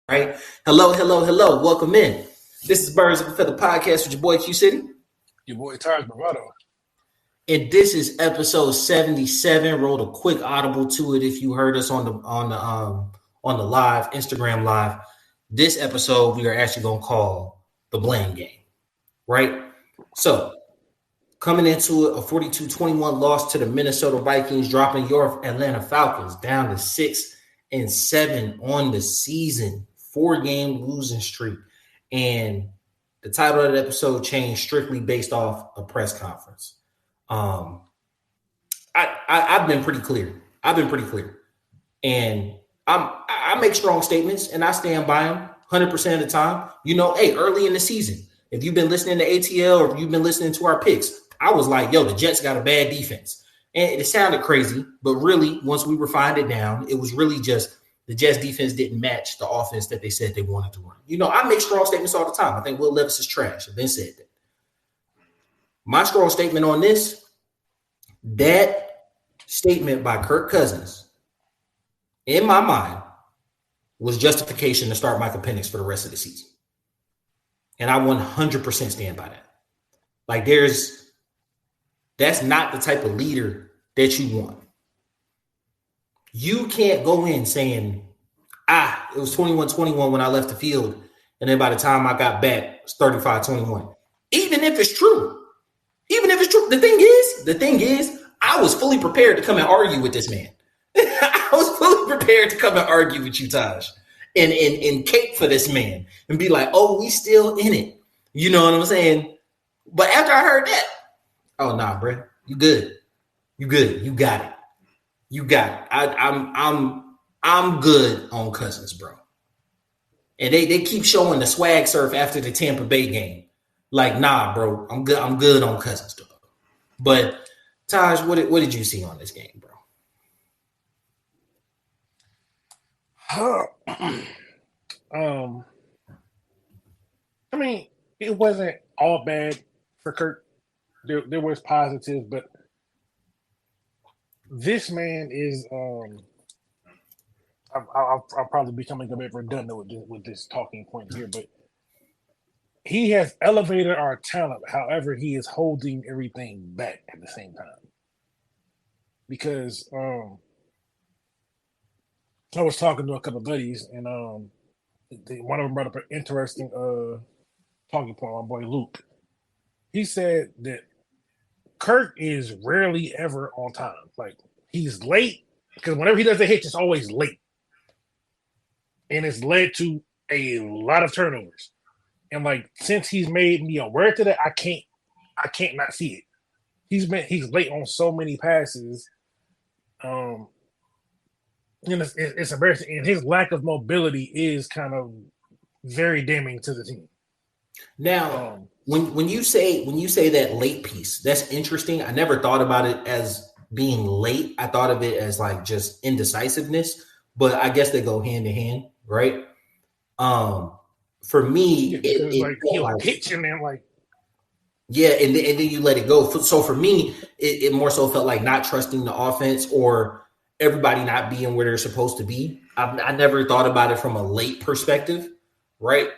right? Hello. Welcome in. This is Birds of a Feather Podcast with your boy Q City. Your boy Taj Bravado. And this is episode 77. Rolled a quick audible to it if you heard us on the live, Instagram live. This episode we are actually gonna call the blame game, right? So coming into it, a 42-21 loss to the Minnesota Vikings, dropping your Atlanta Falcons down to 6-7 on the season, 4-game losing streak. And the title of the episode changed strictly based off a press conference. I've been pretty clear. And I make strong statements and I stand by them 100% of the time. Early in the season, if you've been listening to ATL or if you've been listening to our picks, I was like, the Jets got a bad defense. And it sounded crazy, but really, once we refined it down, it was really just the Jets defense didn't match the offense that they said they wanted to run. I make strong statements all the time. I think Will Levis is trash. I've been said that. My strong statement on this, that statement by Kirk Cousins, in my mind, was justification to start Michael Penix for the rest of the season. And I 100% stand by that. Like, that's not the type of leader that you want. You can't go in saying, it was 21-21 when I left the field, and then by the time I got back, it's 35-21. Even if it's true. The thing is, I was fully prepared to come and argue with this man. I was fully prepared to come and argue with you, Taj, and cape for this man and be like, we still in it. You know what I'm saying? But after I heard that, oh, nah, bro. You good. You got it. I'm good on Cousins, bro. And they keep showing the swag surf after the Tampa Bay game. Like, nah, bro. I'm good on Cousins, dog. But Taj, what did you see on this game, bro? I mean, it wasn't all bad for Kirk. There was positives, but this man is I'll probably be coming a bit redundant with this talking point here, but he has elevated our talent. However, he is holding everything back at the same time. Because I was talking to a couple of buddies, and one of them brought up an interesting talking point. My boy Luke, he said that Kirk is rarely ever on time. Like, he's late because whenever he does a hitch, it's always late, and it's led to a lot of turnovers. And like, since he's made me aware to that, I can't not see it. He's late on so many passes. It's embarrassing, and his lack of mobility is kind of very damning to the team. Now, when you say that late piece, that's interesting. I never thought about it as being late. I thought of it as like just indecisiveness, but I guess they go hand in hand, right? For me, he'll pitch and then and then you let it go. So for me, it more so felt like not trusting the offense or everybody not being where they're supposed to be. I never thought about it from a late perspective, right?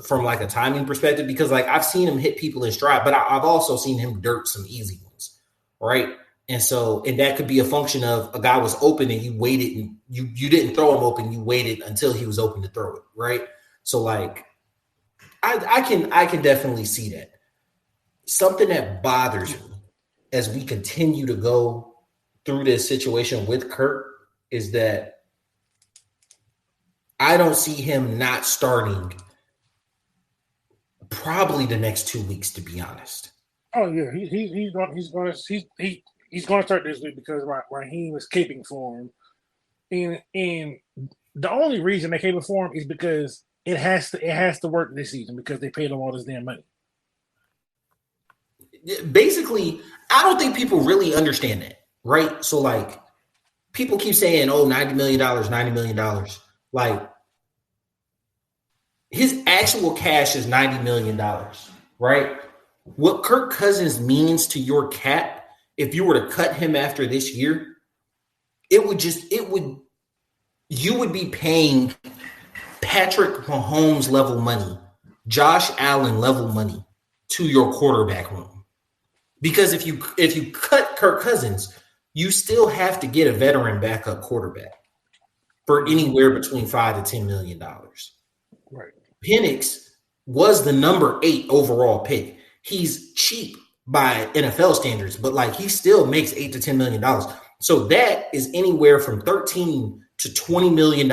From like a timing perspective, because like I've seen him hit people in stride, but I've also seen him dirt some easy ones, right? And that could be a function of a guy was open and you waited and you didn't throw him open, you waited until he was open to throw it, right? So like I can definitely see that. Something that bothers me as we continue to go through this situation with Kirk is that I don't see him not starting probably the next 2 weeks, to be honest. Oh yeah, he's going to start this week because Raheem is caping for him, and the only reason they're caping for him is because it has to work this season because they paid him all this damn money. Basically, I don't think people really understand that, right? So like, people keep saying, $90 million. Like, his actual cash is $90 million, right? What Kirk Cousins means to your cap, if you were to cut him after this year, you would be paying Patrick Mahomes level money, Josh Allen level money to your quarterback room. Because if you cut Kirk Cousins, you still have to get a veteran backup quarterback for anywhere between $5 to $10 million. Right. Penix was the number 8 overall pick. He's cheap by NFL standards, but like he still makes $8 to $10 million. So that is anywhere from $13 to $20 million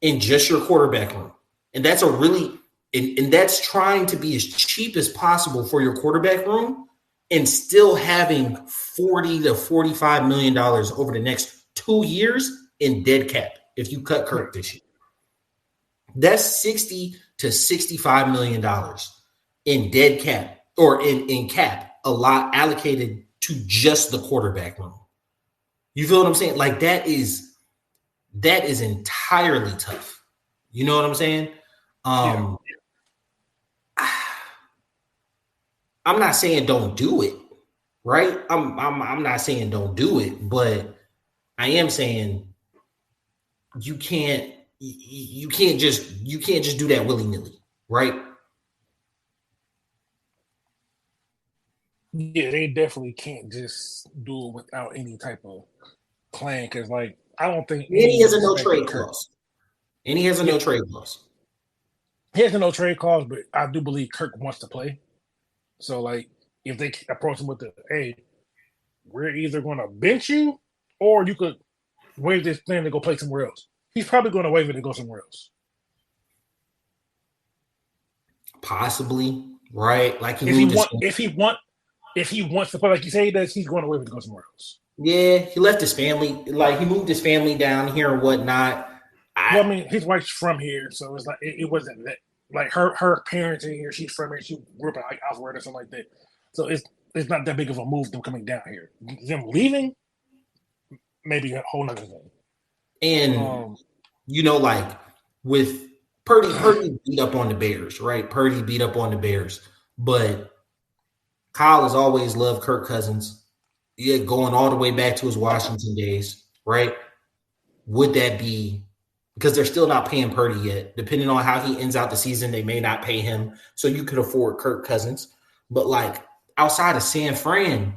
in just your quarterback room. And that's a really and that's trying to be as cheap as possible for your quarterback room and still having $40 to $45 million over the next 2 years in dead cap if you cut Kirk this year. That's $60 to $65 million in dead cap or in cap, a lot allocated to just the quarterback room. You feel what I'm saying? Like that is entirely tough. You know what I'm saying? I'm not saying don't do it, right? I'm not saying don't do it, but I am saying you can't just do that willy-nilly, right? Yeah, they definitely can't just do it without any type of plan because, like, I don't think he has a no trade clause. And he has a no trade clause. He has a no trade clause, but I do believe Kirk wants to play. So, like, if they approach him with the, hey, we're either going to bench you or you could waive this thing to go play somewhere else. He's probably going to waive it to go somewhere else. Possibly, right? Like if he wants to play like you say he does, he's going to waive it to go somewhere else. Yeah, he left his family. Like he moved his family down here and whatnot. I mean, his wife's from here, so it's like it wasn't that. Like her parents are here. She's from here. She grew up in like Alpharetta or something like that. So it's not that big of a move them coming down here. Them leaving, maybe a whole nother thing. And you know, like with Purdy beat up on the Bears, right? Purdy beat up on the Bears, but Kyle has always loved Kirk Cousins. Yeah, going all the way back to his Washington days, right? Would that be because they're still not paying Purdy yet? Depending on how he ends out the season, they may not pay him. So you could afford Kirk Cousins. But like outside of San Fran,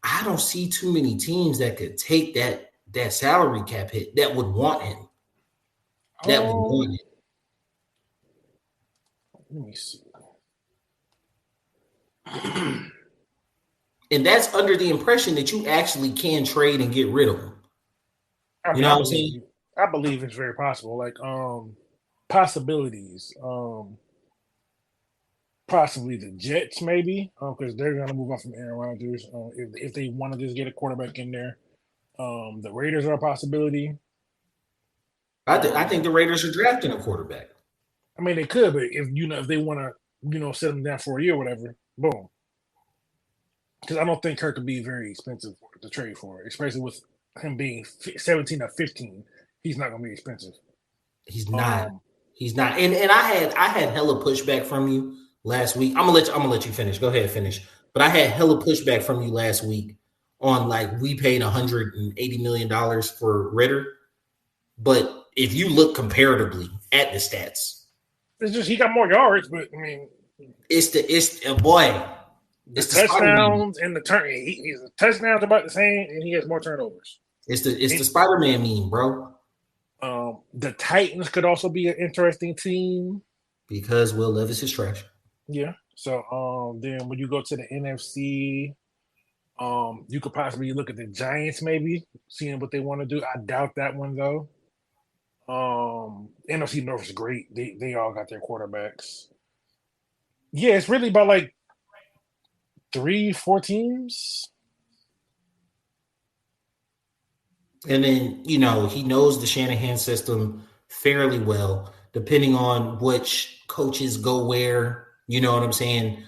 I don't see too many teams that could take that salary cap hit that would want him. That would want him. Let me see. And that's under the impression that you actually can trade and get rid of him. You know what I'm saying? I believe it's very possible. Like possibilities. Possibly the Jets, maybe, because they're gonna move on from Aaron Rodgers. If they want to just get a quarterback in there, the Raiders are a possibility. I think the Raiders are drafting a quarterback. I mean, they could, but if they want to, set them down for a year or whatever, boom. Because I don't think Kirk would be very expensive to trade for, especially with him being 17 or 15. He's not going to be expensive. He's not. He's not. And I had hella pushback from you last week. I'm gonna let you finish. Go ahead, finish. But I had hella pushback from you last week on like we paid $180 million for Ritter. But if you look comparatively at the stats, it's just he got more yards, but I mean, it's boy. The touchdowns and the turn. He's touchdowns about the same, and he has more turnovers. It's the Spider-Man meme, bro. The Titans could also be an interesting team because Will Levis is trash. Yeah. So then when you go to the NFC, you could possibly look at the Giants, maybe seeing what they want to do. I doubt that one though. NFC North is great. They all got their quarterbacks. Yeah, it's really about like 3-4 teams. And then, he knows the Shanahan system fairly well, depending on which coaches go where, you know what I'm saying?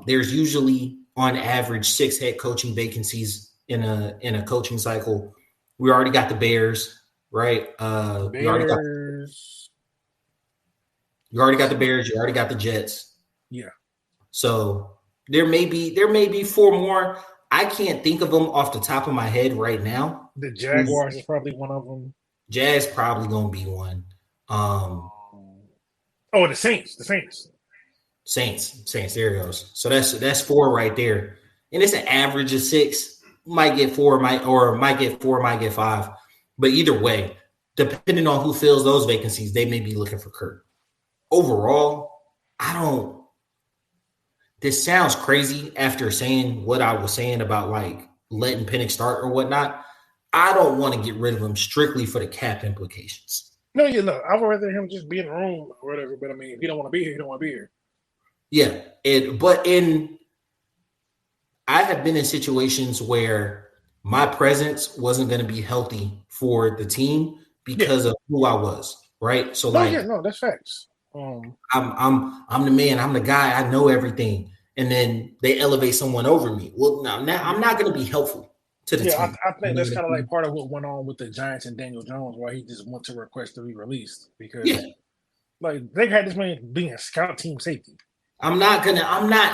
There's usually on average 6 head coaching vacancies in a coaching cycle. We already got the Bears, right? You already got the Bears, you already got the Jets. Yeah. So there may be 4 more. I can't think of them off the top of my head right now. The Jaguars is probably one of them. Jazz probably gonna be one. Oh, the Saints. Saints. There it goes. So that's 4 right there, and it's an average of 6. Might get 4, might get 4, might get 5, but either way, depending on who fills those vacancies, they may be looking for Kurt. Overall, I don't. This sounds crazy after saying what I was saying about like letting Penix start or whatnot. I don't want to get rid of him strictly for the cap implications. No, I would rather him just be in the room or whatever. But I mean, if he don't want to be here, he don't want to be here. Yeah, I have been in situations where my presence wasn't going to be healthy for the team because of who I was, right? So that's facts. I'm the man, I'm the guy, I know everything, and then they elevate someone over me. Well, now I'm not going to be helpful to the team. I think that's kind of like part of what went on with the Giants and Daniel Jones, why he just went to request to be released because, like, they had this man being a scout team safety. I'm not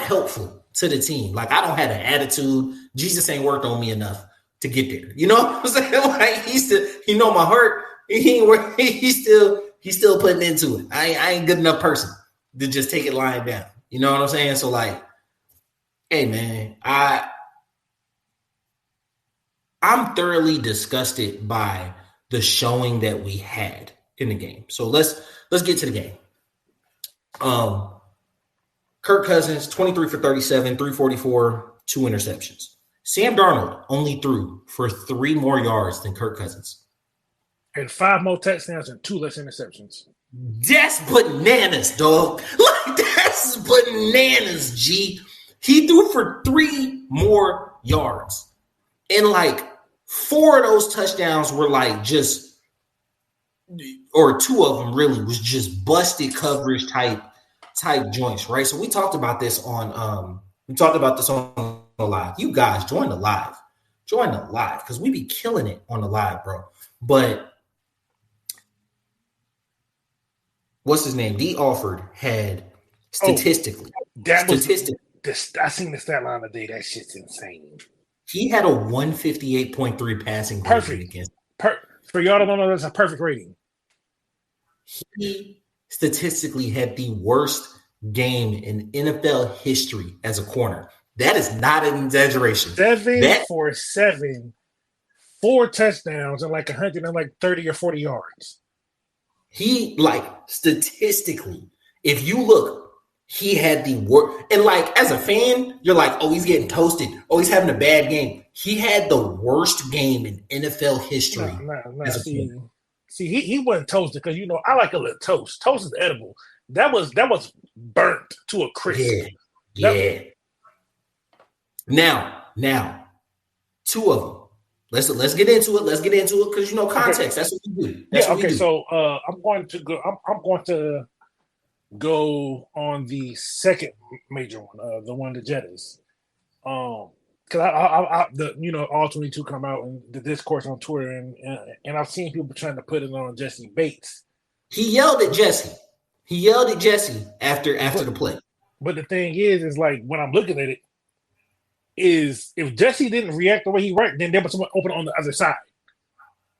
helpful to the team. Like, I don't have an attitude. Jesus ain't worked on me enough to get there. You know what I'm saying? Like, he know my heart. He's still putting into it. I ain't good enough person to just take it lying down. You know what I'm saying? So, like, hey man, I'm thoroughly disgusted by the showing that we had in the game. So let's get to the game. Kirk Cousins, 23 for 37, 344, 2 interceptions. Sam Darnold only threw for 3 more yards than Kirk Cousins. And 5 more touchdowns and 2 less interceptions. That's bananas, dog. Like, that's bananas, G. He threw for 3 more yards. And, like, 4 of those touchdowns were, like, just – or 2 of them really was just busted coverage type joints, right? So we talked about this on the live. You guys join the live because we be killing it on the live, bro. But what's his name? D. Alford had statistically. I seen the stat line today. That shit's insane. He had a 158.3 passing grade against. For y'all that don't know, that's a perfect rating. He statistically had the worst game in NFL history as a corner. That is not an exaggeration. 7 for 7, 4 touchdowns and like 130 or 40 yards. He, like, statistically, if you look, he had the worst. And, like, as a fan, you're like, oh, he's getting toasted. Oh, he's having a bad game. He had the worst game in NFL history. See, he wasn't toasted because, I like a little toast. Toast is edible. That was burnt to a crisp. Yeah. Now, 2 of them. Let's get into it. Let's get into it because context. Okay. That's what we do. So I'm going to go on the second major one, the one the Jettas. Because all 22 come out in the discourse on Twitter, and I've seen people trying to put it on Jesse Bates. He yelled at Jesse. After the play. But the thing is like when I'm looking at it, is if Jesse didn't react the way he reacted, then there was someone open on the other side.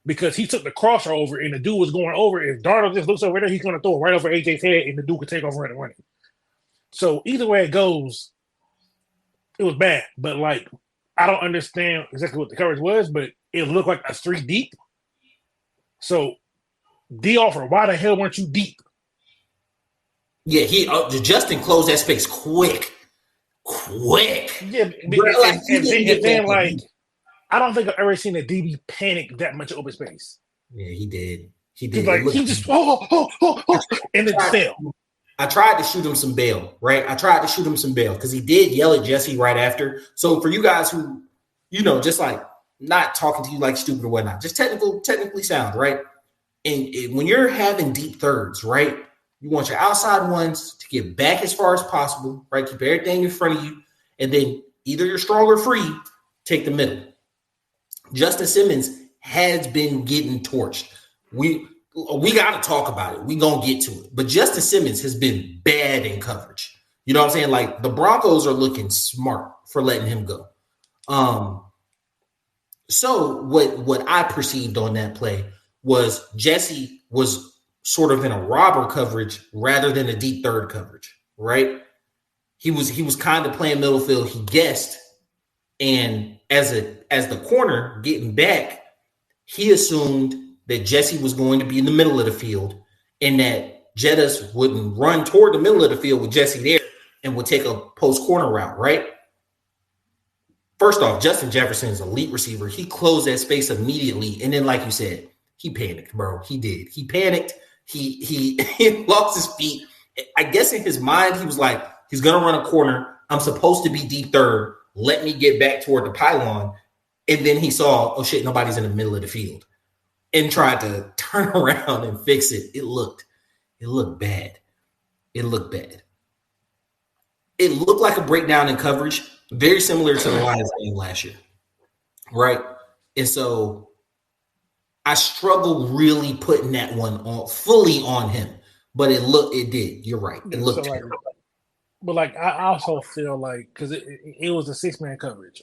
Because he took the crossover and the dude was going over. If Darnold just looks over there, he's going to throw it right over AJ's head and the dude could take over and run it. So either way it goes, it was bad. But, like, I don't understand exactly what the coverage was, but it looked like a 3 deep. So, D. Offer, why the hell weren't you deep? Yeah, Justin closed that space quick. Yeah, and then I don't think I've ever seen a DB panic that much open space. Yeah, he did. He just and it fell. I tried to shoot him some bail, right? Because he did yell at Jesse right after. So for you guys who, just like not talking to you like stupid or whatnot, just technically sound, right? And when you're having deep thirds, right? You want your outside ones to get back as far as possible, right? Keep everything in front of you. And then either you're strong or free, take the middle. Justin Simmons has been getting torched. We got to talk about it. We're going to get to it. But Justin Simmons has been bad in coverage. You know what I'm saying? Like, the Broncos are looking smart for letting him go. So what I perceived on that play was Jesse was sort of in a robber coverage rather than a deep third coverage, right? He was kind of playing middle field. He guessed, and as the corner getting back, he assumed that Jesse was going to be in the middle of the field and that Jettas wouldn't run toward the middle of the field with Jesse there and would take a post corner route, right? First off, Justin Jefferson is an elite receiver. He closed that space immediately. And then, like you said, he panicked, bro. He did. He panicked. He lost his feet. I guess in his mind, he was like, he's going to run a corner. I'm supposed to be deep third. Let me get back toward the pylon. And then he saw, oh, shit, nobody's in the middle of the field. And tried to turn around and fix it. It looked bad. It looked bad. It looked like a breakdown in coverage, very similar to the Lions game last year, right? And so I struggled really putting that one on fully on him, but it did. You're right. It looked terrible. But like I also feel like because it was a 6-man coverage,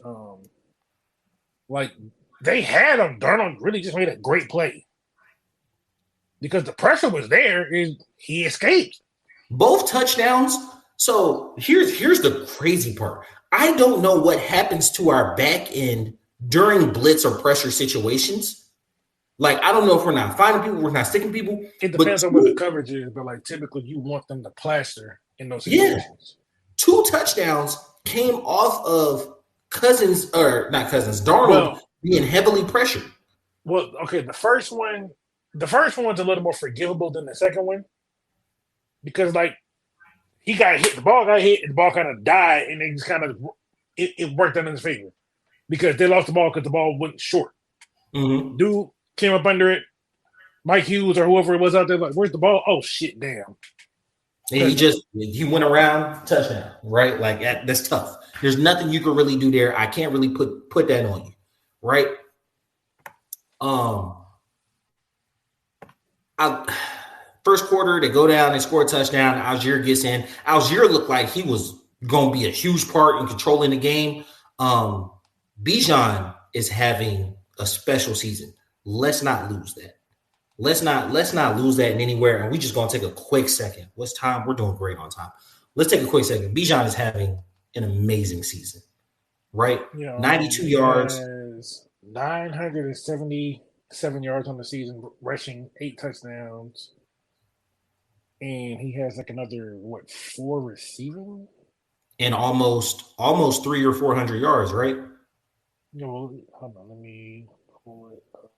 like they had him. Darnold really just made a great play because the pressure was there. He escaped both touchdowns. So here's the crazy part. I don't know what happens to our back end during blitz or pressure situations. Like, I don't know if we're not finding people, we're not sticking people. It depends on what the coverage is, but like typically you want them to plaster in those situations. Yeah. 2 touchdowns came off of Darnold being heavily pressured. Well, okay, the first one's a little more forgivable than the second one. Because like he got hit, the ball got hit, and the ball kind of died, and they just kind of it worked out in his favor because they lost the ball because the ball went short. Mm-hmm. Dude came up under it. Mike Hughes or whoever it was out there, like, where's the ball? Oh shit, damn. And he went around, touchdown, right? Like that's tough. There's nothing you can really do there. I can't really put that on you, right? First quarter, they go down, they score a touchdown. Algier gets in. Algier looked like he was going to be a huge part in controlling the game. Bijan is having a special season. Let's not lose that. Let's not lose that in anywhere. And we just going to take a quick second. What's time? We're doing great on time. Let's take a quick second. Bijan is having an amazing season, right? 92 yards. 977 yards on the season, rushing 8 touchdowns. And he has like another 4 receiving, and almost 300 or 400 yards, right? Hold on, let me pull it up.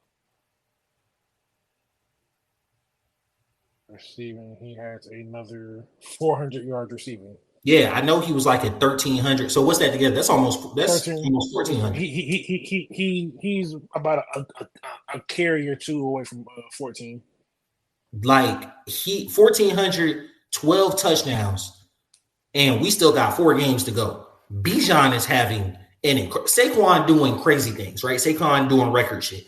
Receiving, he has another 400 yards receiving. Yeah, I know he was like at 1,300. So what's that together? That's almost 1,400. He's about a carry or 2 away from 14. Like 1,400, 12 touchdowns, and we still got 4 games to go. Bijan is having Saquon doing crazy things, right? Saquon doing record shit.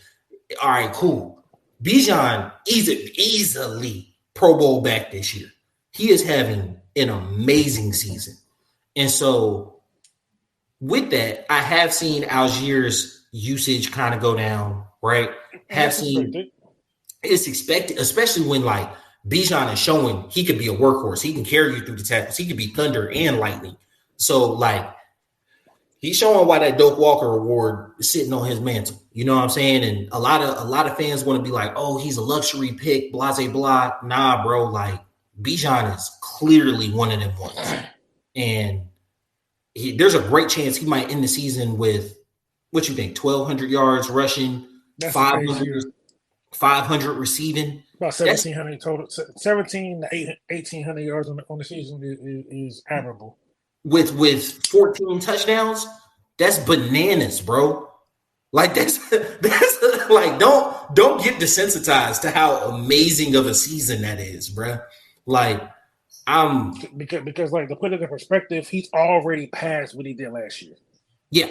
All right, cool. Bijan easily Pro Bowl back this year. He is having an amazing season. And so with that, I have seen Algier's usage kind of go down, right? It's expected, especially when like Bijan is showing he could be a workhorse. He can carry you through the tackles. He could be thunder and lightning. So like he's showing why that Doak Walker award is sitting on his mantle. You know what I'm saying? And a lot of fans want to be like, oh, he's a luxury pick, blase blah. Nah, bro. Like Bijan is clearly one of them ones. And there's a great chance he might end the season with, what you think, 1,200 yards rushing, 500 receiving. About 1,700 total. 1,700 to 1,800 yards on the season is admirable. With 14 touchdowns, that's bananas, bro. Like that's like don't get desensitized to how amazing of a season that is, bro. Like because like to put it in perspective, he's already past what he did last year. Yeah.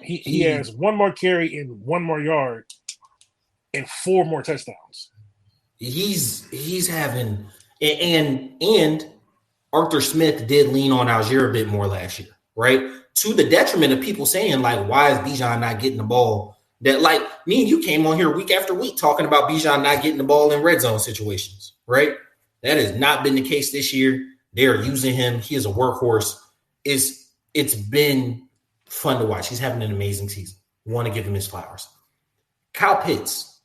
He has 1 more carry and 1 more yard and 4 more touchdowns. He's having and Arthur Smith did lean on Algier a bit more last year, right? To the detriment of people saying, like, why is Bijan not getting the ball That like me and you came on here week after week talking about Bijan not getting the ball in red zone situations, right? That has not been the case this year. They are using him. He is a workhorse. It's been fun to watch. He's having an amazing season. Want to give him his flowers. Kyle Pitts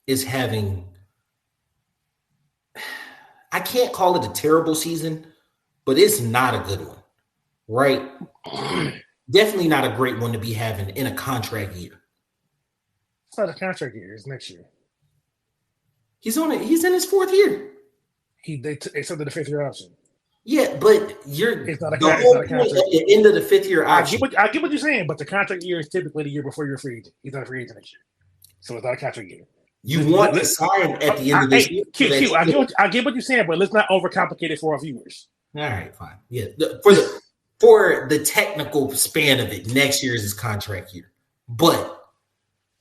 is having, I can't call it a terrible season, but it's not a good one, right? Definitely not a great one to be having in a contract year. It's not a contract year. It's next year. He's on it. He's in his fourth year. They accepted the fifth year option. Yeah, but it's not a contract. At the end of the fifth year option. I get what you're saying, but the contract year is typically the year before you're a free agent. He's not a free agent next year, so it's not a contract year. You want to sign at the end of this year. I get what you're saying, but let's not overcomplicate it for our viewers. All right, fine. Yeah, for the technical span of it, next year is his contract year. But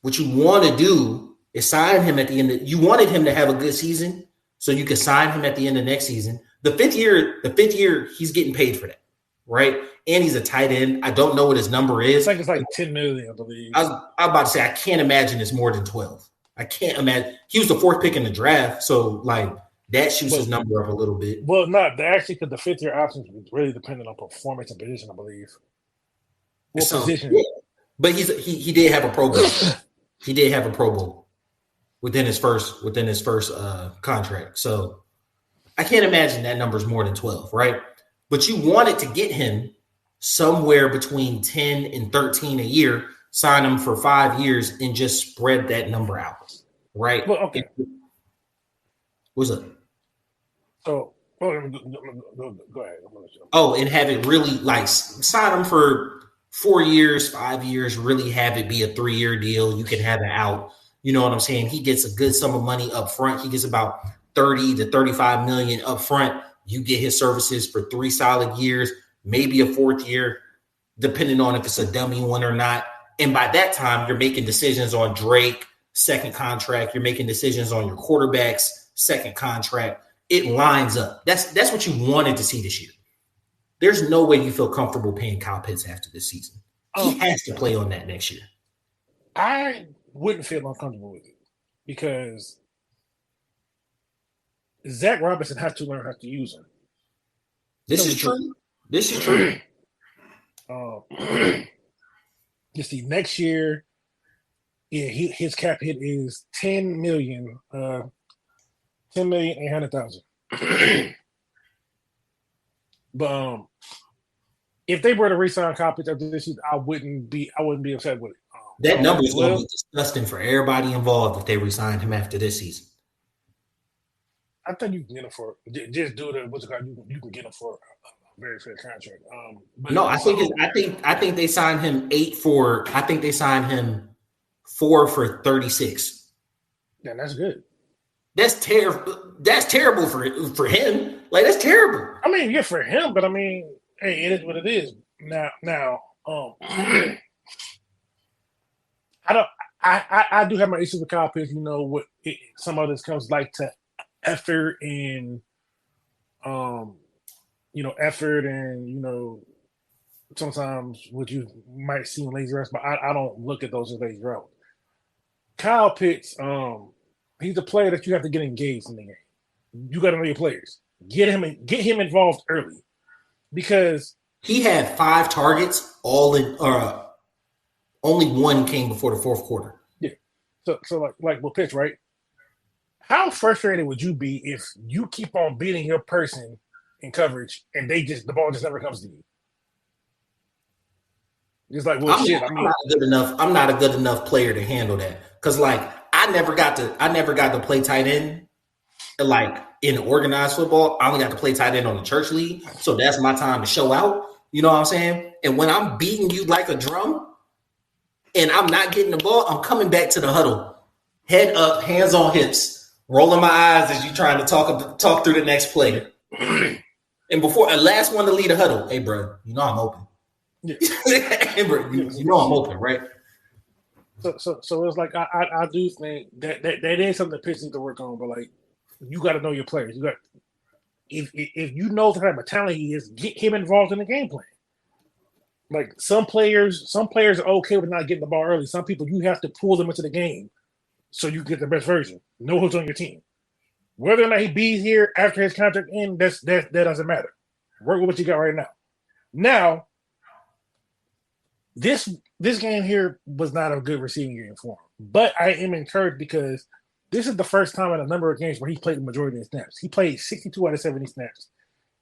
what you want to do is sign him at the end. You wanted him to have a good season, so you could sign him at the end of next season. The fifth year, he's getting paid for that, right? And he's a tight end. I don't know what his number is. It's like $10 million, I believe. I was about to say I can't imagine it's more than 12. I can't imagine. He was the fourth pick in the draft, so like that shoots his number up a little bit. Well, not actually because the fifth year options was really dependent on performance and position, I believe. What position? Yeah. But he did have a Pro Bowl. He did have a Pro Bowl within his first contract. So I can't imagine that number's more than 12, right? But you wanted to get him somewhere between 10 and 13 a year, sign him for 5 years, and just spread that number out, right? Well, okay. What's up? So, go ahead. Oh, and have it really like sign him for 4 years, 5 years, really have it be a 3-year deal. You can have it out. You know what I'm saying? He gets a good sum of money up front. He gets about 30 to 35 million up front. You get his services for 3 solid years, maybe a 4th year, depending on if it's a dummy one or not. And by that time, you're making decisions on Drake, second contract. You're making decisions on your quarterbacks, second contract. It lines up. That's what you wanted to see this year. There's no way you feel comfortable paying Kyle Pitts after this season. He has to play on that next year. I wouldn't feel uncomfortable with it because Zach Robinson has to learn how to use him. This is true. You see, next year, yeah, his cap hit is $10,800,000. But if they were to re-sign Kyle Pitts after this season, I wouldn't be upset with it. That number is going to be disgusting for everybody involved if they re-signed him after this season. I think you can get him for just do it. What's it called? You can get him for a very fair contract. No, I think they signed him 4 for 36. Yeah, that's good. That's terrible. That's terrible for him. Like that's terrible. I mean, yeah, for him, but I mean, hey, it is what it is. Now, I do have my issues with Kyle Pitts. You know what? Some of this comes like to effort and effort and sometimes what you might seem lazy rest, but I don't look at those as lazy routes. Kyle Pitts, he's a player that you have to get engaged in the game. You got to know your players. Get him involved early because he had 5 targets, all in. Only 1 came before the 4th quarter. Yeah. So like with Pitts, right? How frustrated would you be if you keep on beating your person in coverage and the ball just never comes to you? It's like, well, I'm not a good enough player to handle that because, like, I never got to play tight end. Like in organized football, I only got to play tight end on the church league, so that's my time to show out. You know what I'm saying? And when I'm beating you like a drum, and I'm not getting the ball, I'm coming back to the huddle, head up, hands on hips, rolling my eyes as you trying to talk through the next play. And before last one to lead a huddle, hey, bro, you know I'm open. Yeah. Hey, bro, you know I'm open, right? So it's like I do think that is something that Pitts needs to work on, but like you got to know your players. You got if you know the type of talent he is, get him involved in the game plan. Like some players are okay with not getting the ball early. Some people you have to pull them into the game so you get the best version. Know who's on your team. Whether or not he be here after his contract ends, that doesn't matter. Work with what you got right now. Now, this game here was not a good receiving game for him. But I am encouraged because this is the first time in a number of games where he played the majority of the snaps. He played 62 out of 70 snaps.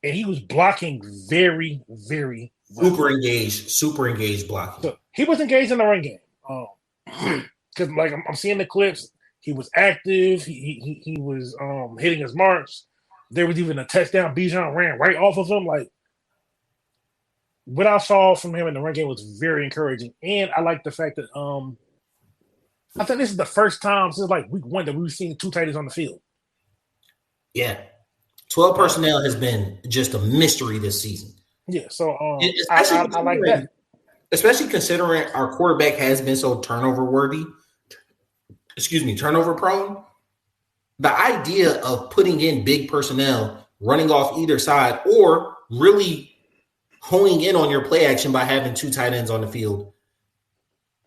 And he was blocking very, very well. Super engaged blocking. So he was engaged in the run game. Because like I'm seeing the clips, he was active. He was hitting his marks. There was even a touchdown. Bijan ran right off of him. Like what I saw from him in the run game was very encouraging. And I like the fact that I think this is the first time since like week 1 that we've seen 2 tight ends on the field. Yeah. 12 personnel has been just a mystery this season. Yeah, so I like that. Especially considering our quarterback has been so turnover prone. The idea of putting in big personnel, running off either side, or really honing in on your play action by having 2 tight ends on the field.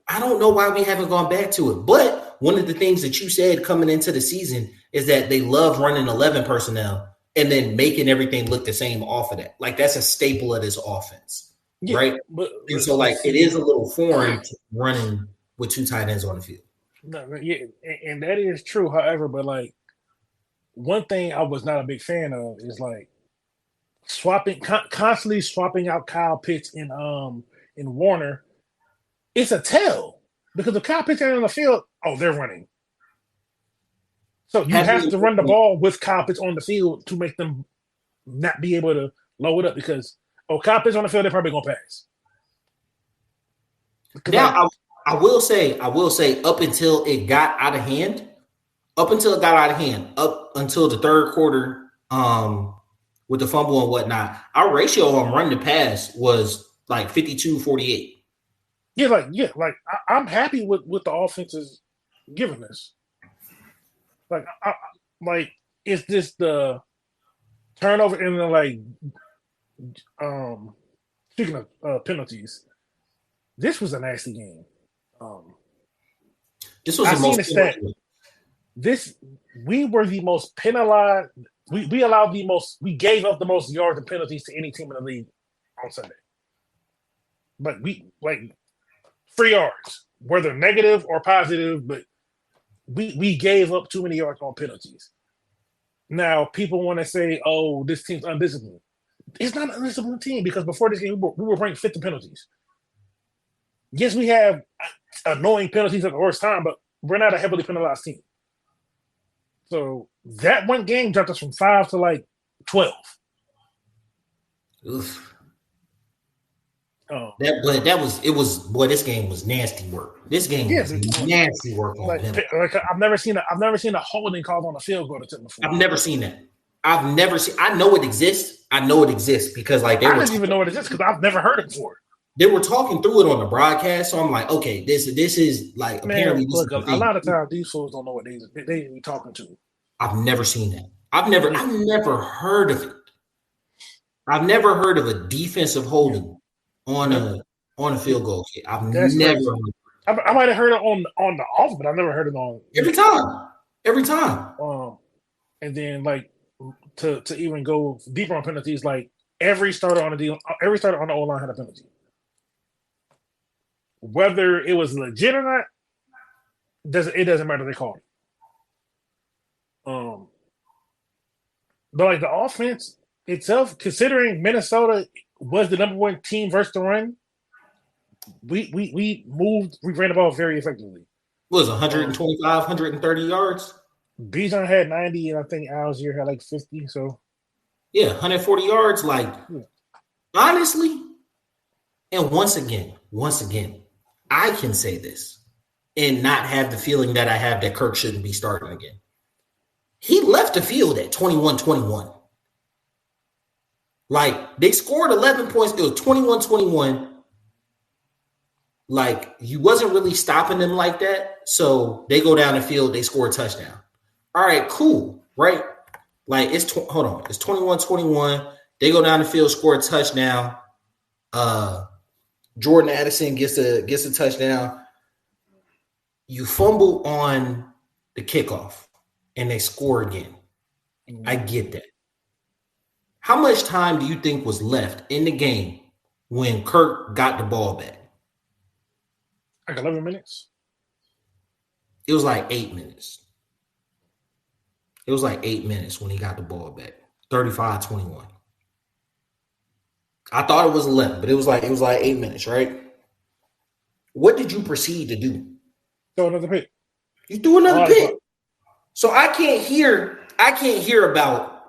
I don't know why we haven't gone back to it. But one of the things that you said coming into the season is that they love running 11 personnel and then making everything look the same off of that. Like, that's a staple of this offense, right? And so, like, it is a little foreign to running with 2 tight ends on the field. No, yeah, and that is true. However, but, like, one thing I was not a big fan of is, like, constantly swapping out Kyle Pitts and Warner. It's a tell. Because if Kyle Pitts ain't on the field, they're running. So you have to run the ball with Kyle Pitts on the field to make them not be able to load up because Kyle Pitts on the field, they're probably gonna pass. Now I will say up until it got out of hand, up until the third quarter, with the fumble and whatnot, our ratio on run to pass was like 52-48. Yeah, I'm happy with the offense is giving us. Like, is this the turnover and then speaking of penalties, this was a nasty game. This was the most stat. We were the most penalized. We gave up the most yards and penalties to any team in the league on Sunday. But free yards, whether negative or positive, but we gave up too many yards on penalties. Now, people want to say, this team's undisciplined. It's not an undisciplined team because before this game, we were ranked 5th in penalties. Yes, we have annoying penalties at the worst time, but we're not a heavily penalized team. So that one game dropped us from 5 to 12. Oof. This game was nasty work. This game was nasty work on him. I've never seen a holding call on a field goal to before. I've never seen that. I know it exists. Because I didn't even know it exists because I've never heard it before. They were talking through it on the broadcast, so I'm like, okay, this is like apparently. Look, a lot of times these fools don't know what they be talking to. I've never seen that. I've never heard of it. I've never heard of a defensive holding on a field goal kick. I've never. I might have heard it on the off, but I've never heard it on every time. And then to even go deeper on penalties, every starter on the O-line had a penalty. Whether it was legit or not, it doesn't matter. They called it. But the offense itself, considering Minnesota was the number 1 team versus the run, we ran the ball very effectively. What was 125, 130 yards? Bijan had 90, and I think Algier had 50. So yeah, 140 yards. Honestly, and once again, I can say this and not have the feeling that I have that Kirk shouldn't be starting again. He left the field at 21-21. They scored 11 points. It was 21-21. You wasn't really stopping them like that. So they go down the field, they score a touchdown. All right, cool, right? It's 21-21. They go down the field, score a touchdown. Jordan Addison gets a touchdown. You fumble on the kickoff, and they score again. I get that. How much time do you think was left in the game when Kirk got the ball back? Like 11 minutes? It was like 8 minutes. It was like 8 minutes when he got the ball back. 35-21. I thought it was 11, but it was like 8 minutes, right? What did you proceed to do? Throw another pick. You threw another pick. So I can't hear about,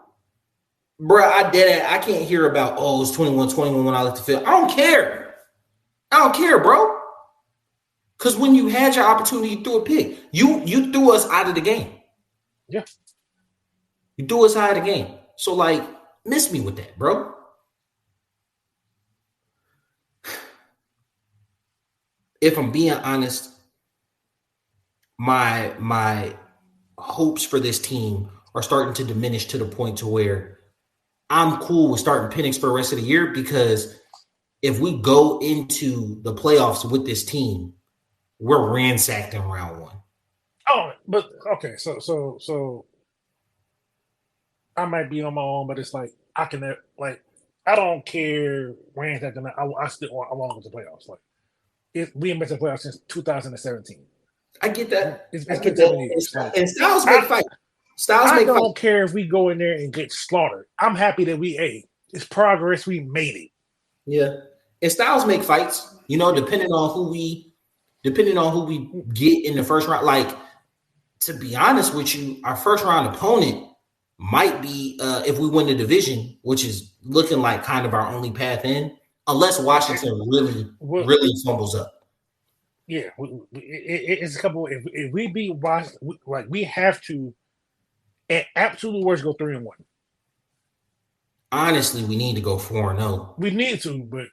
bro, I can't hear about, oh, it's 21-21 when I left the field. I don't care, bro. Because when you had your opportunity, you threw a pick. You threw us out of the game. Yeah. You threw us out of the game. So, like, miss me with that, bro. If I'm being honest, my hopes for this team are starting to diminish to the point to where I'm cool with starting Penix for the rest of the year, because if we go into the playoffs with this team, we're ransacked in round one. Oh, but okay, so I might be on my own, but it's like I don't care ransacked. I want to go to the playoffs. Like we ain't been to the playoffs since 2017. I get that. It's been 7 years. And Styles make fights. I don't care if we go in there and get slaughtered. I'm happy that it's progress. We made it. Yeah, and Styles make fights. Depending on who we get in the first round. Like, to be honest with you, our first round opponent might be if we win the division, which is looking like kind of our only path in, unless Washington really fumbles up. Yeah, it's a couple. If we beat Washington, we have to, at absolute worst, go 3-1. Honestly, we need to go 4-0. We need to, but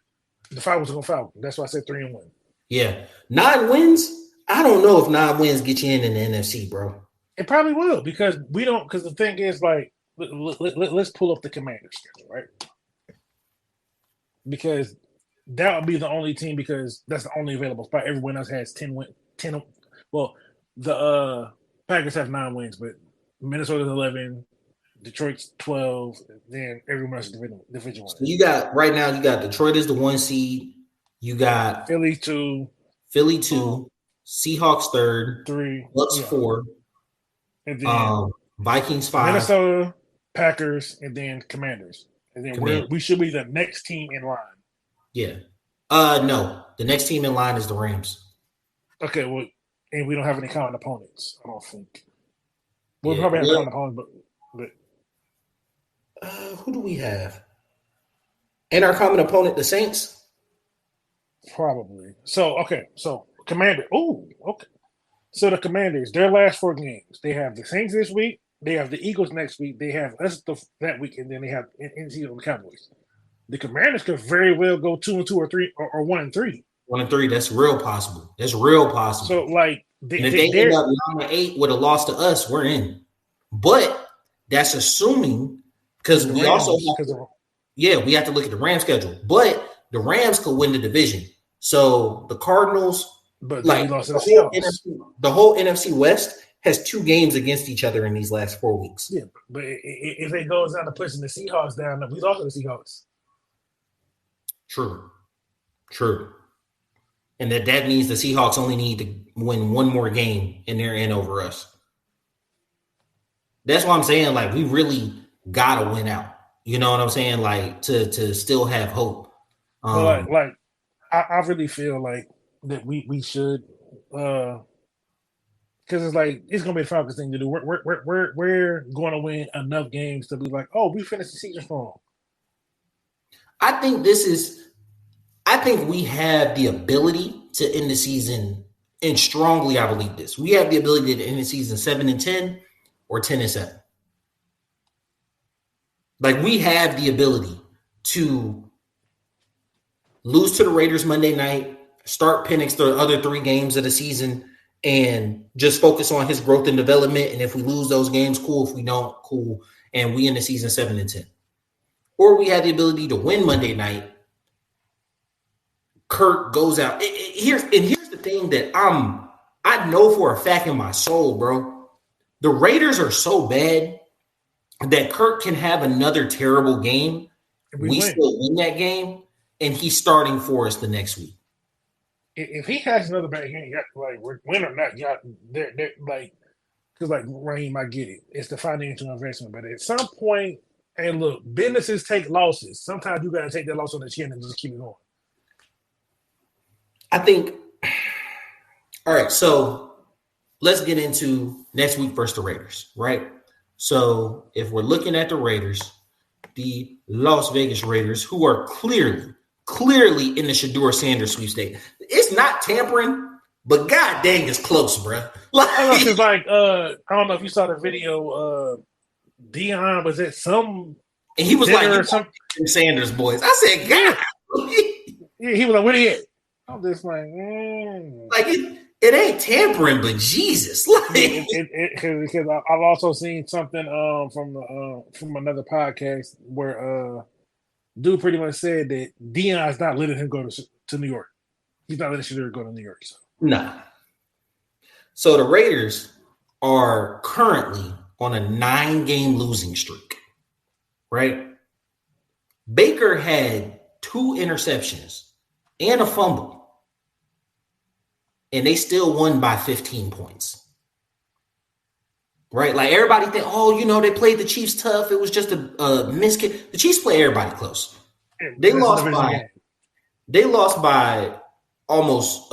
the Falcons are going to Falcon. That's why I said 3-1. Yeah, 9 wins. I don't know if 9 wins get you in the NFC, bro. It probably will, because we don't. Because the thing is, like, let's pull up the Commanders schedule, right? Because that would be the only team, because that's the only available spot. Everyone else has 10 wins. Well, the Packers have 9 wins, but Minnesota's 11, Detroit's 12, then everyone else is division 1. So you got Detroit is the 1 seed. You got Philly 2, Seahawks 3, Bucks 4, and then Vikings 5, Minnesota, Packers, and then Commanders. And then we should be the next team in line. Yeah. No, the next team in line is the Rams. Okay, well, and we don't have any common opponents, I don't think. We'll probably have common opponents, but who do we have? And our common opponent, the Saints? Probably. So Commander. Oh, okay. So the Commanders, their last 4 games, they have the Saints this week, they have the Eagles next week, they have us that week, and then they have NC on the Cowboys. The Commanders could very well go 2-2 or 3 or 1-3. 1-3. That's real possible. So like, if they end up 9-8 with a loss to us, we're in. But that's assuming, because we also we have to look at the Rams schedule. But the Rams could win the division. So the Cardinals, but like the whole NFC West has 2 games against each other in these last 4 weeks. Yeah, but if it goes down to pushing the Seahawks down, we lost to the Seahawks. True. And that means the Seahawks only need to win 1 more game and they're in over us. That's why I'm saying, like, we really gotta win out. You know what I'm saying? Like, to still have hope. I really feel like that we should, because it's like it's gonna be a Falcons thing to do. We're going to win enough games to be like, oh, we finished the season strong. I think we have the ability to end the season, and strongly I believe this. We have the ability to end the season 7-10 or 10-7. Like, we have the ability to lose to the Raiders Monday night, start Penix the other 3 games of the season, and just focus on his growth and development. And if we lose those games, cool. If we don't, cool. And we end the season 7-10. Or we have the ability to win Monday night, Kirk goes out. Here's the thing that I know for a fact in my soul, bro. The Raiders are so bad that Kirk can have another terrible game. We still win that game, and he's starting for us the next week. If he has another bad game, like win or not, they're like, because like Raheem, I get it. It's the financial investment, but at some point, hey, look, businesses take losses. Sometimes you got to take that loss on the chin and just keep it going. I think. All right, so let's get into next week versus the Raiders, right? So if we're looking at the Raiders, the Las Vegas Raiders, who are clearly in the Shedeur Sanders sweepstakes. It's not tampering, but god dang, it's close, bro. I don't know if you saw the video. Dion was at some, and he was like, Sanders boys. I said, God. Yeah, he was like, where he at? I'm just like, like it ain't tampering, but Jesus, like because I've also seen something from another podcast where dude pretty much said that Dion's not letting him go to New York. He's not letting Shedeur go to New York. So. Nah. So the Raiders are currently on a 9-game losing streak, right? Baker had 2 interceptions and a fumble, and they still won by 15 points, right? Like everybody think, they played the Chiefs tough. It was just a miss kick. The Chiefs play everybody close. They lost by almost.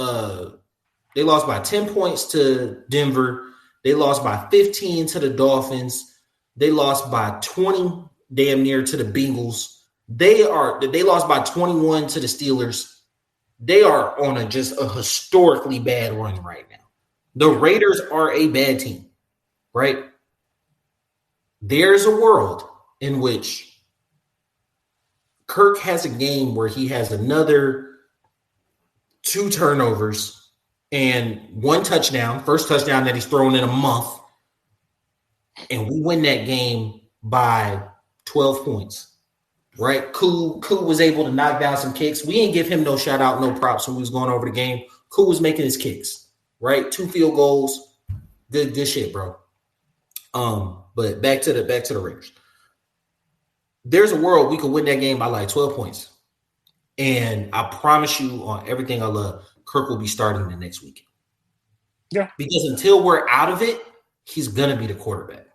They lost by 10 points to Denver. They lost by 15 to the Dolphins. They lost by 20 damn near to the Bengals. They lost by 21 to the Steelers. They are on just a historically bad run right now. The Raiders are a bad team, right? There's a world in which Kirk has a game where he has another 2 turnovers and 1 touchdown, first touchdown that he's thrown in a month, and we win that game by 12 points. Right? Koo was able to knock down some kicks. We didn't give him no shout out, no props when we was going over the game. Koo was making his kicks, right? 2 field goals. Good shit, bro. But back to the Raiders. There's a world we could win that game by like 12 points. And I promise you on everything I love, Kirk will be starting the next week. Yeah. Because until we're out of it, he's gonna be the quarterback.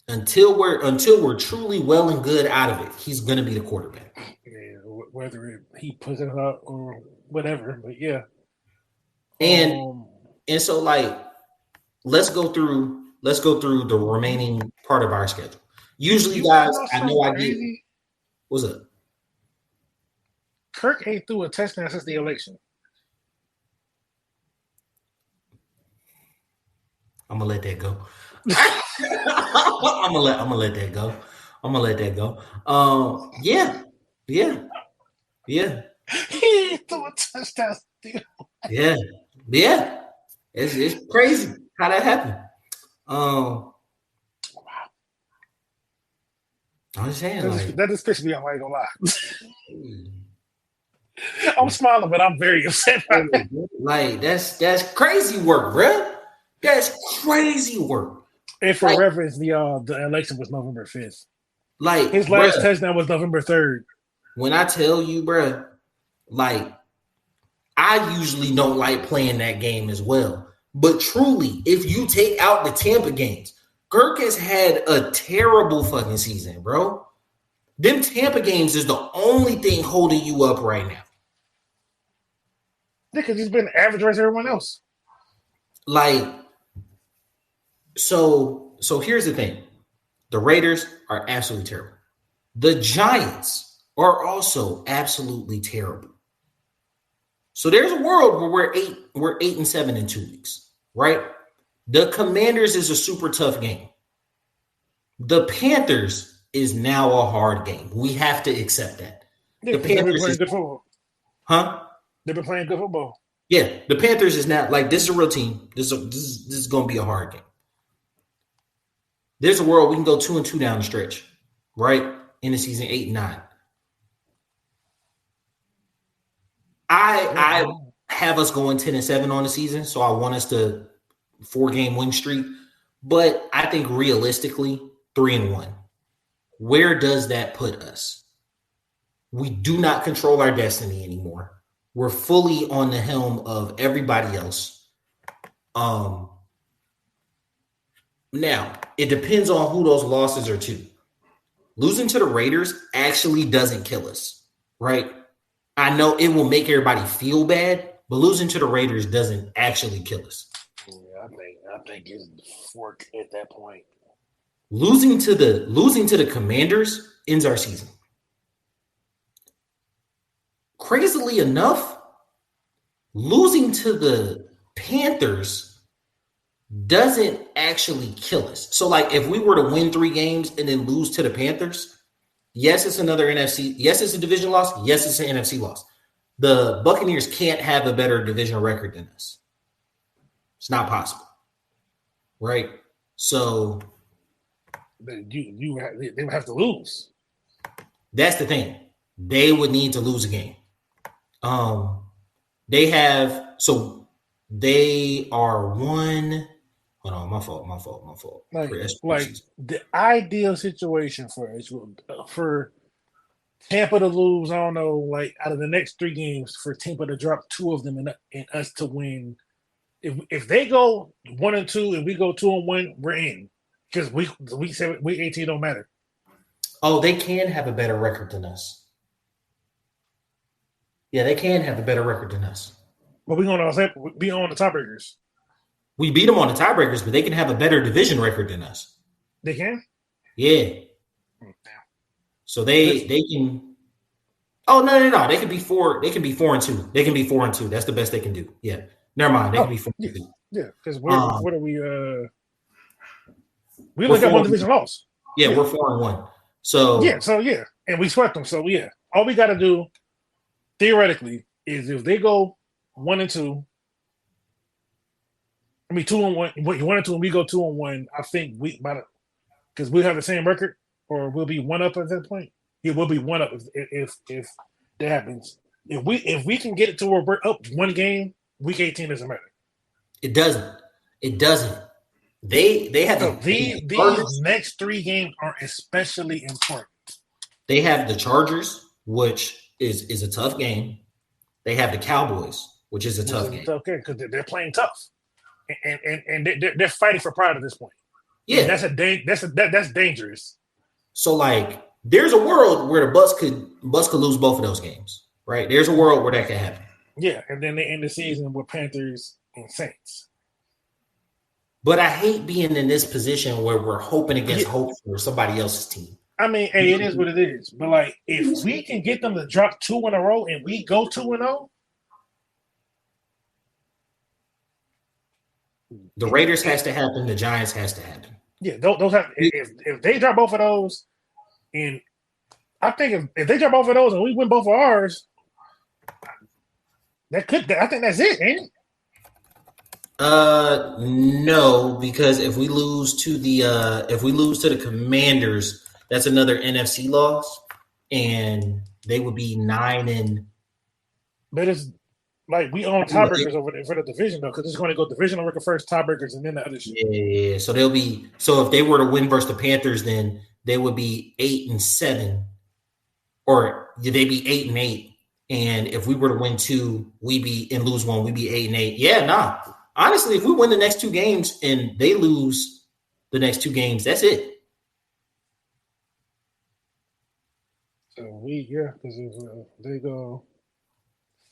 Until we're truly well and good out of it, he's gonna be the quarterback. Yeah, whether he puts it up or whatever, but yeah. And so like let's go through the remaining part of our schedule. Usually, guys, I know I get. What's up? Kirk ain't threw a touchdown since the election. I'm gonna let that go. I'm gonna let that go. I'm gonna let that go. Yeah. He threw a touchdown still. Yeah. It's crazy how that happened. Wow. I'm just saying that just pissed me off. I ain't gonna lie. I'm smiling, but I'm very upset. Like that's crazy work, bro. That's crazy work. And for reference, the election was November 5th. Like his last touchdown was November 3rd. When I tell you, bro, like I usually don't like playing that game as well. But truly, if you take out the Tampa games, Kirk has had a terrible fucking season, bro. Them Tampa games is the only thing holding you up right now. Because he's been average as everyone else. Like, so here's the thing. The Raiders are absolutely terrible. The Giants are also absolutely terrible. So there's a world where we're 8-7 in 2 weeks, right? The Commanders is a super tough game. The Panthers is now a hard game. We have to accept that. Yeah, the Panthers playing good football. Huh? They've been playing good football. Yeah, the Panthers is now like this is a real team. This is going to be a hard game. There's a world we can go 2-2 down the stretch, right? In the season 8-9. I have us going 10-7 on the season, so I want us to 4-game win streak. But I think realistically, 3-1. Where does that put us? We do not control our destiny anymore. We're fully on the helm of everybody else. Now, it depends on who those losses are to. Losing to the Raiders actually doesn't kill us, right? I know it will make everybody feel bad, but losing to the Raiders doesn't actually kill us. Yeah, I think it's fork at that point. Losing to the Commanders ends our season. Crazily enough, losing to the Panthers doesn't actually kill us. So, like, if we were to win 3 games and then lose to the Panthers, yes, it's another NFC. Yes, it's a division loss. Yes, it's an NFC loss. The Buccaneers can't have a better division record than us. It's not possible, right? So they would have to lose. That's the thing. They would need to lose a game. They are one. Hold on, my fault. Like the ideal situation for Tampa to lose, I don't know, like out of the next 3 games, for Tampa to drop 2 of them and us to win. If they go 1-2 and we go 2-1, we're in, because week 18 don't matter. Oh, they can have a better record than us. Yeah, they can have a better record than us. But we're going to be on the tiebreakers. We beat them on the tiebreakers, but they can have a better division record than us. They can? Yeah. So they can. Oh no! They can be 4. They can be 4-2. They can be 4-2. That's the best they can do. Yeah. Never mind. They can be 4-2. Yeah, because what are we? We only got 1 division loss. Yeah, we're 4-1. So and we swept them. So yeah, all we got to do theoretically is if they go 1-2. I mean 2-1. 1-2, and we go 2-1. I think because we have the same record, or we'll be 1 up at that point. Yeah, we'll be 1 up if that happens. If we can get it to where we're up 1 game, week 18 doesn't matter. It doesn't. They have these next 3 games are especially important. They have the Chargers, which is a tough game. They have the Cowboys, which is a tough game. Okay, because they're playing tough, and they're fighting for pride at this point. Yeah, and that's dangerous. So like, there's a world where the Bucs could lose both of those games, right? There's a world where that could happen. Yeah, and then they end the season with Panthers and Saints. But I hate being in this position where we're hoping against hope for somebody else's team. I mean, hey, it is what it is. But like, if we can get them to drop 2 in a row and we go 2-0, the Raiders has to happen. The Giants has to happen. Yeah, those have. If they drop both of those, and I think if they drop both of those and we win both of ours, I think that's it, ain't it? No, because if we lose to the Commanders, that's another NFC loss, and they would be 9. But it's like we own tiebreakers over there for the division though, because it's going to go divisional record first, tiebreakers, and then the other shit. Yeah. So if they were to win versus the Panthers, then they would be 8-7, or they'd be 8-8. And if we were to win 2, and lose 1, we'd be 8-8. Yeah, nah. Honestly, if we win the next 2 games and they lose the next 2 games, that's it. So because if they go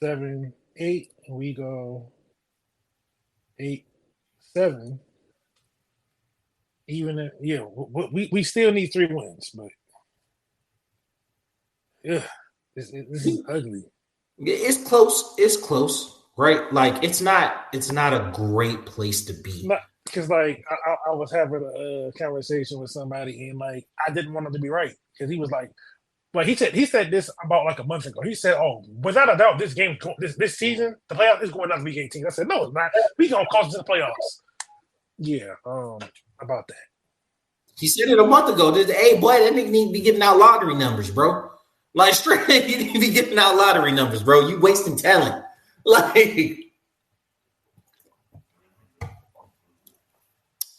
7-8 and we go 8-7, even we still need 3 wins, but this is ugly. It's close. It's close. Right, like it's not a great place to be. Because like I was having a conversation with somebody, and like I didn't want him to be right, because he was like he said this about like a month ago. He said, "Oh, without a doubt, this game, this season, the playoff is going down to week 18." I said, "No, it's not. We gonna cost us the playoffs." Yeah, about that. He said it a month ago. Hey, boy, that nigga need to be giving out lottery numbers, bro. Like straight, you need to be giving out lottery numbers, bro. You wasting talent. Like,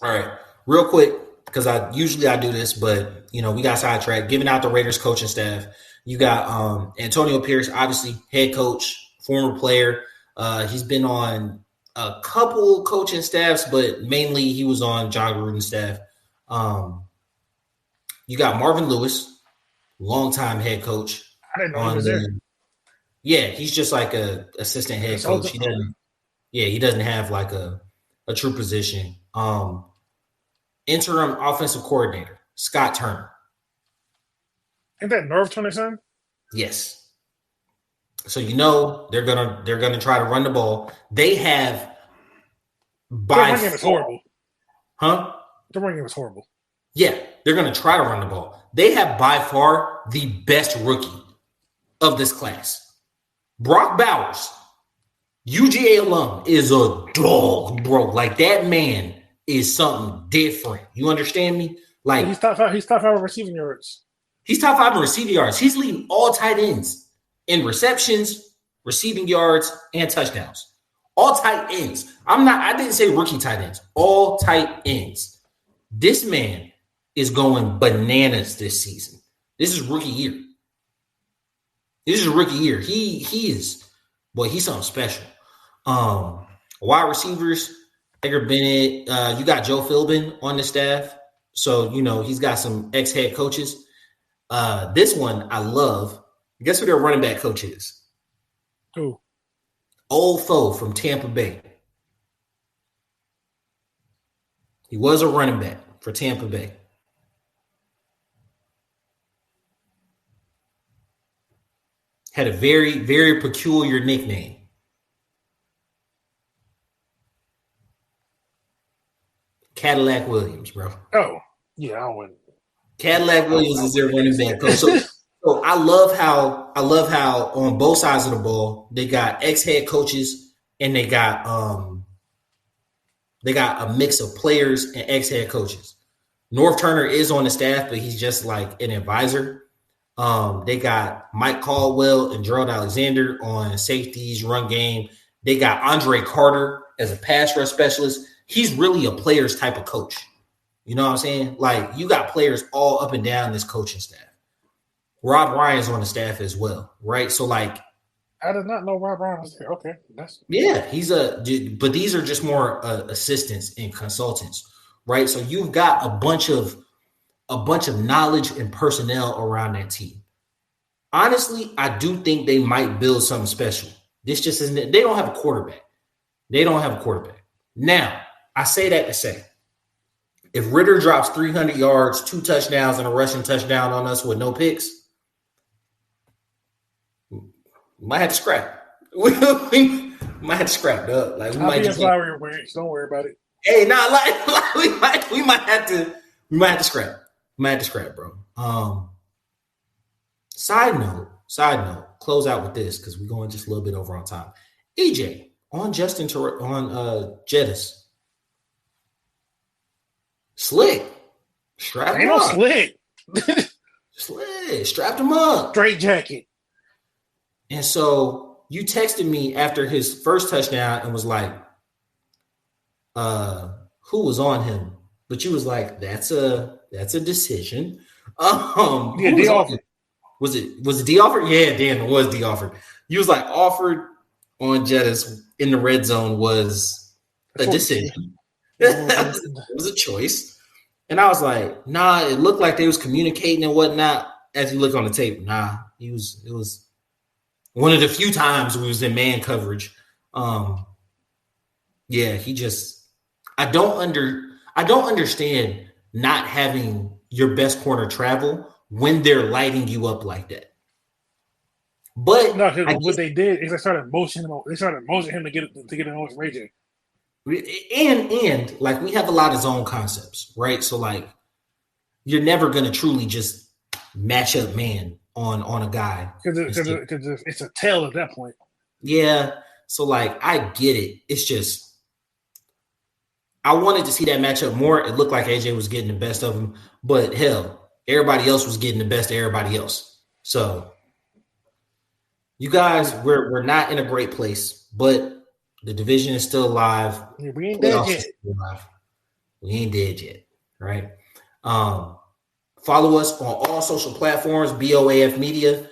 all right, real quick, because I do this, but we got sidetracked. Giving out the Raiders coaching staff. You got Antonio Pierce, obviously head coach, former player. He's been on a couple coaching staffs, but mainly he was on John Gruden's staff. You got Marvin Lewis, longtime head coach. I didn't know he was there. Yeah, he's just like a assistant head coach. He doesn't have like a true position. Interim offensive coordinator, Scott Turner. Ain't that Norv Turner's son? Yes. So they're gonna try to run the ball. They have Their run game is horrible. Huh? Their run game is horrible. Yeah, they're gonna try to run the ball. They have by far the best rookie of this class. Brock Bowers, UGA alum, is a dog, bro. Like that man is something different. You understand me? Like he's top 5. He's top 5 in receiving yards. He's top 5 in receiving yards. He's leading all tight ends in receptions, receiving yards, and touchdowns. All tight ends. I didn't say rookie tight ends. All tight ends. This man is going bananas this season. This is rookie year. He is, boy, he's something special. Wide receivers, Edgar Bennett. You got Joe Philbin on the staff. So, he's got some ex-head coaches. This one I love. Guess who their running back coach is? Who? Old foe from Tampa Bay. He was a running back for Tampa Bay. Had a very, very peculiar nickname. Cadillac Williams, bro. Oh, yeah, I don't win. Cadillac Williams is their running back coach. So I love how on both sides of the ball they got ex-head coaches and they got a mix of players and ex-head coaches. Norv Turner is on the staff, but he's just like an advisor. They got Mike Caldwell and Gerald Alexander on safeties, run game. They got Andre Carter as a pass rush specialist. He's really a players type of coach. You know what I'm saying? Like, you got players all up and down this coaching staff. Rob Ryan's on the staff as well, right? So, like, I did not know Rob Ryan was there. Okay, but these are just more assistants and consultants, right? So you've got a bunch of knowledge and personnel around that team. Honestly, I do think they might build something special. This just isn't. They don't have a quarterback. Now, I say that to say, if Ritter drops 300 yards, 2 touchdowns, and a rushing touchdown on us with no picks, we might have to scrap. We might have to scrap up. Like, we I'll might be just in flowery range. Don't worry about it. Hey, we might have to scrap. We might have to scrap, bro. Side note, close out with this because we're going just a little bit over on time. EJ on Jettis. Slick. Strap him up. Slick. Slick. Strapped him up. Straight jacket. And so you texted me after his first touchdown and was like, who was on him? But you was like, that's a decision. Yeah, D offered. Was it D offered? Yeah, damn, it was D offered. You was like, offered on Jettis in the red zone was a decision. It was a choice. And I was like, nah, it looked like they was communicating and whatnot. As you look on the tape, nah, it was one of the few times we was in man coverage. Yeah, I don't understand not having your best corner travel when they're lighting you up like that. But no, what they did is they started motioning him. They started motioning him to get an own Ray. And like, we have a lot of zone concepts, right? So like, you're never gonna truly just match up man on a guy because it's a tail at that point. Yeah, so like, I get it. It's just I wanted to see that matchup more. It looked like AJ was getting the best of him, but hell, everybody else was getting the best of everybody else. So You guys, we're not in a great place, but the division is still alive. Yeah, we ain't dead yet. We ain't dead yet, right? Follow us on all social platforms, BOAF Media.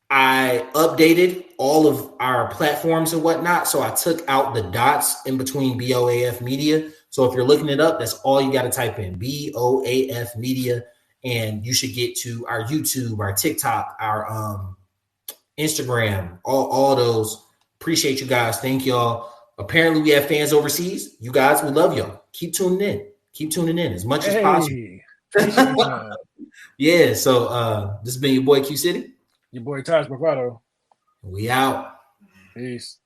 I updated all of our platforms and whatnot, so I took out the dots in between BOAF Media. So if you're looking it up, that's all you got to type in, BOAF Media, and you should get to our YouTube, our TikTok, our Instagram, all those. Appreciate you guys. Thank y'all. Apparently, we have fans overseas. You guys, we love y'all. Keep tuning in. Keep tuning in as much as possible. Yeah. So this has been your boy Q City. Your boy Taj Bravado. We out. Peace.